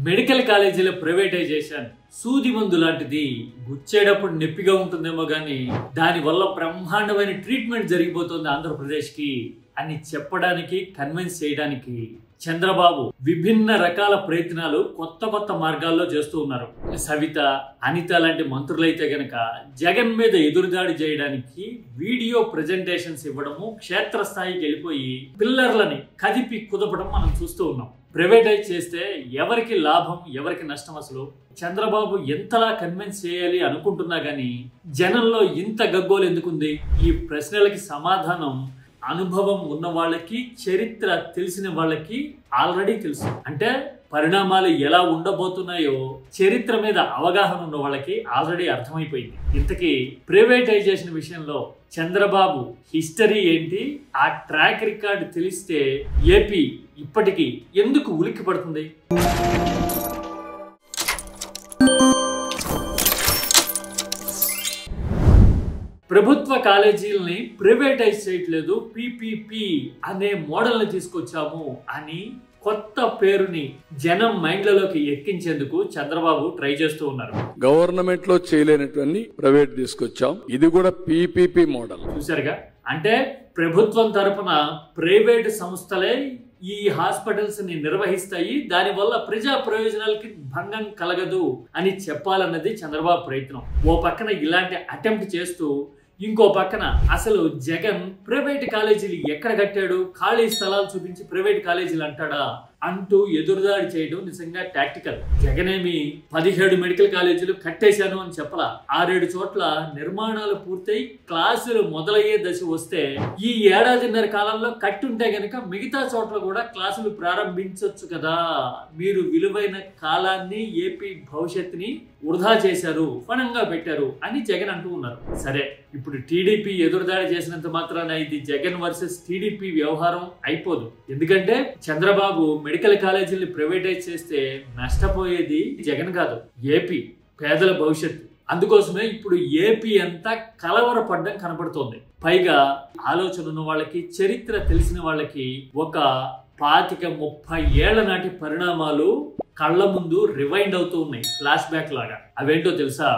Medical కాలేజీల privatisation సూది మందు లాంటిది. గుచ్చేటప్పుడు నొప్పిగా ఉంటుందేమో గానీ దానివల్ల బ్రహ్మాండమైన ట్రీట్మెంట్ జరిగిపోతుంది ఆంధ్రప్రదేశ్కి అని చెప్పడానికి, కన్విన్స్ చేయడానికి చంద్రబాబు విభిన్న రకాల ప్రయత్నాలు కొత్త మార్గాల్లో చేస్తూ ఉన్నారు. సవిత, అనిత లాంటి మంత్రులైతే గనక జగన్ మీద ఎదురుదాడి చేయడానికి వీడియో ప్రెజెంటేషన్స్ ఇవ్వడము, క్షేత్రస్థాయికి వెళ్ళిపోయి పిల్లర్లని కదిపి కుదపడం మనం చూస్తూ ఉన్నాం. ప్రైవేటైజ్ చేస్తే ఎవరికి లాభం, ఎవరికి నష్టం? అసలు చంద్రబాబు ఎంతలా కన్విన్స్ చేయాలి అనుకుంటున్నా గానీ జనంలో ఇంత గగ్గోలు ఎందుకుంది? ఈ ప్రశ్నలకి సమాధానం అనుభవం ఉన్న వాళ్ళకి, చరిత్ర తెలిసిన వాళ్ళకి ఆల్రెడీ తెలుసు. అంటే పరిణామాలు ఎలా ఉండబోతున్నాయో చరిత్ర మీద అవగాహన ఉన్న వాళ్ళకి ఆల్రెడీ అర్థమైపోయింది. ఇంతకీ ప్రైవేటైజేషన్ విషయంలో చంద్రబాబు హిస్టరీ ఏంటి, ఆ ట్రాక్ రికార్డ్ తెలిస్తే ఏపీ ఇప్పటికీ ఎందుకు ఉలిక్కి పడుతుంది? ప్రభుత్వ కాలేజీలని ప్రైవేటైజ్ చేయట్లేదు, పీపీపీ అనే మోడల్ని తీసుకొచ్చాము అని కొత్త పేరుని జనం మైండ్లలోకి ఎక్కించేందుకు చంద్రబాబు ట్రై చేస్తూ ఉన్నారు. గవర్నమెంట్ లో చేయలేనటువంటి ప్రైవేట్ తీసుకొచ్చాం, ఇది కూడా పీపీపీ మోడల్. చూసారుగా, అంటే ప్రభుత్వం తరపున ప్రైవేట్ సంస్థలే ఈ హాస్పిటల్స్ ని నిర్వహిస్తాయి, దానివల్ల ప్రజా ప్రయోజనాలకి భంగం కలగదు అని చెప్పాలన్నది చంద్రబాబు ప్రయత్నం. ఓ పక్కన ఇలాంటి అటెంప్ట్ చేస్తూ ఇంకో పక్కన అసలు జగన్ ప్రైవేట్ కాలేజీలు ఎక్కడ కట్టాడు, ఖాళీ స్థలాలు చూపించి ప్రైవేట్ కాలేజీలు అంటాడా అంటూ ఎదురుదాడి చేయడం నిజంగా టాక్టికల్. జగన్ ఏమి 17 మెడికల్ కాలేజీలు కట్టేశాను అని చెప్పలా. 6-7 చోట్ల నిర్మాణాలు పూర్తయి క్లాసులు మొదలయ్యే దశ వస్తే ఈ ఏడాదిన్నర కాలంలో కట్టుంటే గనక మిగతా చోట్ల కూడా క్లాసులు ప్రారంభించవచ్చు కదా. మీరు విలువైన కాలాన్ని, ఏపీ భవిష్యత్తుని వృధా చేశారు, ఫణంగా పెట్టారు అని జగన్ అంటూ ఉన్నారు. సరే, ఇప్పుడు టీడీపీ ఎదురుదాడి చేసినంత మాత్రాన ఇది జగన్ వర్సెస్ టీడీపీ వ్యవహారం అయిపోదు. ఎందుకంటే చంద్రబాబు మెడికల్ కాలేజీని ప్రైవేటైజ్ చేస్తే నష్టపోయేది జగన్ కాదు, ఏపీ పేదల భవిష్యత్తు. అందుకోసమే ఇప్పుడు ఏపీ అంతా కలవరపడ్డం కనబడుతోంది. పైగా ఆలోచన ఉన్న వాళ్ళకి, చరిత్ర తెలిసిన వాళ్ళకి ఒక 25-30 ఏళ్ల నాటి పరిణామాలు కళ్ళ ముందు రివైండ్ అవుతూ ఉన్నాయి, ఫ్లాష్ బ్యాక్ లాగా. అవేంటో తెలుసా?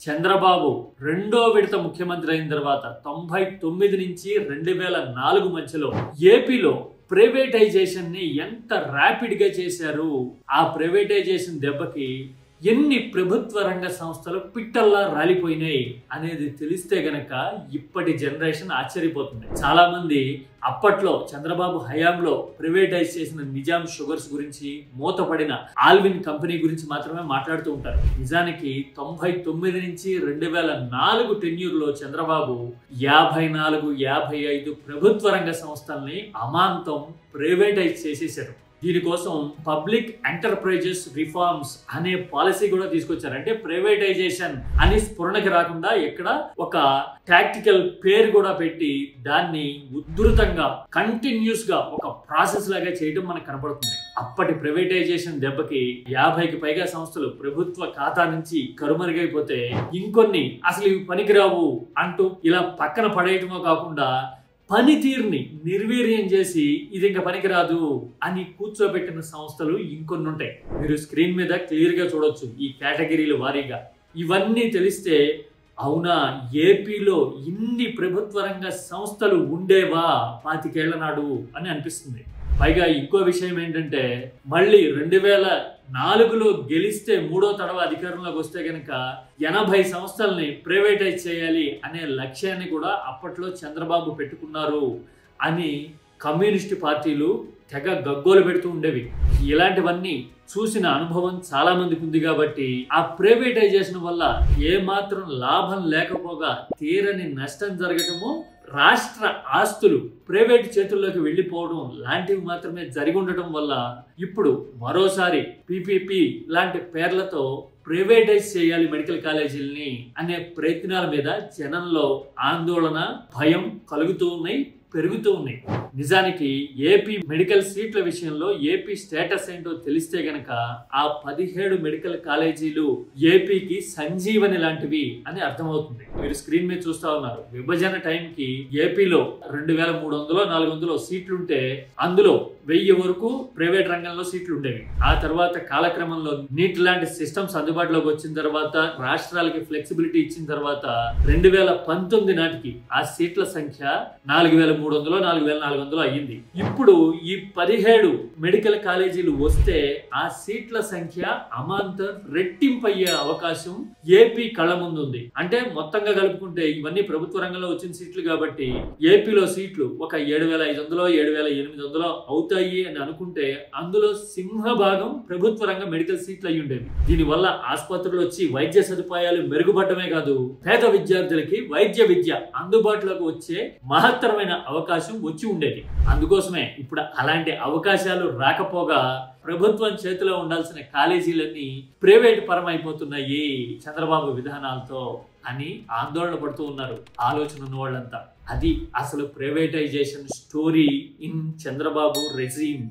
చంద్రబాబు రెండో విడత ముఖ్యమంత్రి అయిన తర్వాత 99 నుంచి 2004 మధ్యలో ఏపీలో ప్రైవేటైజేషన్ ని ఎంత ర్యాపిడ్ గా చేశారు. ఆ ప్రైవేటైజేషన్ దెబ్బకి ఎన్ని ప్రభుత్వ రంగ సంస్థలు పిట్టల్లా రాలిపోయినాయి అనేది తెలిస్తే గనక ఇప్పటి జనరేషన్ ఆశ్చర్యపోతుంది. చాలా మంది అప్పట్లో చంద్రబాబు హయాంలో ప్రైవేటైజ్ చేసిన నిజాం షుగర్స్ గురించి, మూతపడిన ఆల్విన్ కంపెనీ గురించి మాత్రమే మాట్లాడుతూ ఉంటారు. నిజానికి 99 నుంచి 2004 టెన్యూర్లో చంద్రబాబు 54-55 ప్రభుత్వ రంగ సంస్థల్ని అమాంతం ప్రైవేటైజ్ చేసేశారు. దీనికోసం పబ్లిక్ ఎంటర్ప్రైజెస్ రిఫార్మ్స్ అనే పాలసీ కూడా తీసుకొచ్చారు. అంటే ప్రైవేటైజేషన్ అని స్ఫురణకి రాకుండా ఇక్కడ ఒక టాక్టికల్ పేరు కూడా పెట్టి దాన్ని ఉధృతంగా, కంటిన్యూస్ గా ఒక ప్రాసెస్ లాగా చేయడం మనకు కనబడుతుంది. అప్పటి ప్రైవేటైజేషన్ దెబ్బకి 50కి పైగా సంస్థలు ప్రభుత్వ ఖాతా నుంచి కరుమరుగైపోతే ఇంకొన్ని అసలు ఇవి పనికిరావు అంటూ ఇలా పక్కన పడేయటమో కాకుండా పనితీరుని నిర్వీర్యం చేసి ఇది ఇంకా పనికిరాదు అని కూర్చోబెట్టిన సంస్థలు ఇంకొన్ని ఉంటాయి. మీరు స్క్రీన్ మీద క్లియర్ గా చూడొచ్చు ఈ కేటగిరీల వారీగా. ఇవన్నీ తెలిస్తే అవునా, ఏపీలో ఇన్ని ప్రభుత్వ రంగ సంస్థలు ఉండేవా 25 ఏళ్ల నాడు అని అనిపిస్తుంది. పైగా ఇంకో విషయం ఏంటంటే, మళ్ళీ 2004లో గెలిస్తే 3వ తడవ అధికారంలోకి వస్తే కనుక 80 సంస్థల్ని ప్రైవేటైజ్ చేయాలి అనే లక్ష్యాన్ని కూడా అప్పట్లో చంద్రబాబు పెట్టుకున్నారు అని కమ్యూనిస్టు పార్టీలు తెగ గగ్గోలు పెడుతూ ఉండేవి. ఇలాంటివన్నీ చూసిన అనుభవం చాలా మందికి ఉంది కాబట్టి ఆ ప్రైవేటైజేషన్ వల్ల ఏమాత్రం లాభం లేకపోగా తీరని నష్టం జరగటము, రాష్ట్ర ఆస్తులు ప్రైవేట్ చేతుల్లోకి వెళ్ళిపోవడం లాంటివి మాత్రమే జరిగి ఉండటం వల్ల ఇప్పుడు మరోసారి పీపీపీ లాంటి పేర్లతో ప్రైవేటైజ్ చేయాలి మెడికల్ కాలేజీలని అనే ప్రయత్నాల మీద జనంలో ఆందోళన, భయం కలుగుతూ ఉన్నాయి. పెరుగుతూ ఉన్నాయి. నిజానికి ఏపీ మెడికల్ సీట్ల విషయంలో ఏపీ స్టేటస్ ఏంటో తెలిస్తే గనక ఆ 17 మెడికల్ కాలేజీలు ఏపీకి సంజీవని లాంటివి అని అర్థమవుతుంది. మీరు స్క్రీన్ మీద చూస్తా ఉన్నారు. విభజన టైంకి ఏపీలో 2300-400 సీట్లుంటే అందులో 1000 వరకు ప్రైవేట్ రంగంలో సీట్లు ఉండేవి. ఆ తర్వాత కాలక్రమంలో నీట్ లాంటి సిస్టమ్స్ అందుబాటులోకి వచ్చిన తర్వాత, రాష్ట్రాలకి ఫ్లెక్సిబిలిటీ ఇచ్చిన తర్వాత 2019 నాటికి ఆ సీట్ల సంఖ్య 4300-4400 అయ్యింది. ఇప్పుడు ఈ 17 మెడికల్ కాలేజీలు వస్తే ఆ సీట్ల సంఖ్య అమాంతం రెట్టింపు అయ్యే అవకాశం ఏపీ కళ్ళ ముందు ఉంది. అంటే మొత్తంగా కలుపుకుంటే ఇవన్నీ ప్రభుత్వ రంగంలో వచ్చిన సీట్లు కాబట్టి ఏపీలో సీట్లు ఒక 7500-7800 అవుతాయి అని అనుకుంటే అందులో సింహభాగం ప్రభుత్వ రంగ మెడికల్ సీట్లు అయి ఉండేవి. దీనివల్ల ఆసుపత్రులు వచ్చి వైద్య సదుపాయాలు మెరుగుపడమే కాదు, పేద విద్యార్థులకి వైద్య విద్య అందుబాటులోకి వచ్చే మహత్తరమైన అవకాశం వచ్చి ఉండేది. అందుకోసమే ఇప్పుడు అలాంటి అవకాశాలు రాకపోగా ప్రభుత్వం చేతిలో ఉండాల్సిన కాలేజీలన్నీ ప్రైవేట్ పరం అయిపోతున్నాయి చంద్రబాబు విధానాలతో అని ఆందోళన పడుతూ ఉన్నారు ఆలోచన ఉన్న వాళ్ళంతా. అది అసలు privatisation story in Chandrababu regime.